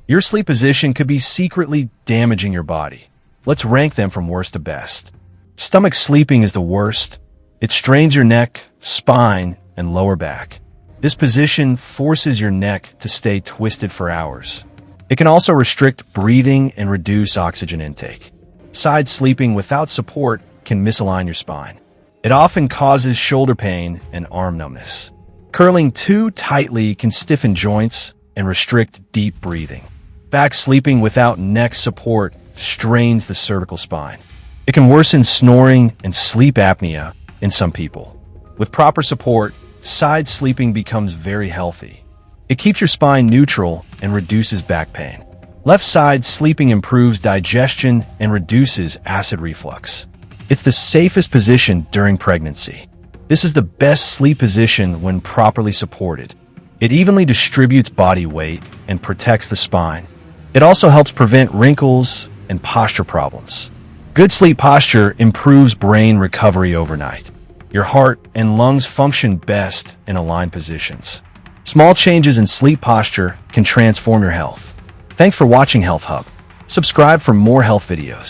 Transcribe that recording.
Your sleep position could be secretly damaging your body. Let's rank them from worst to best. Stomach sleeping is the worst. It strains your neck, spine, and lower back. This position forces your neck to stay twisted for hours. It can also restrict breathing and reduce oxygen intake. Side sleeping without support can misalign your spine. It often causes shoulder pain and arm numbness. Curling too tightly can stiffen joints and restrict deep breathing. Back sleeping without neck support strains the cervical spine. It can worsen snoring and sleep apnea in some people. With proper support, side sleeping becomes very healthy. It keeps your spine neutral and reduces back pain. Left side sleeping improves digestion and reduces acid reflux. It's the safest position during pregnancy. This is the best sleep position when properly supported. It evenly distributes body weight and protects the spine. It also helps prevent wrinkles and posture problems. Good sleep posture improves brain recovery overnight. Your heart and lungs function best in aligned positions. Small changes in sleep posture can transform your health. Thanks for watching Health Hub. Subscribe for more health videos.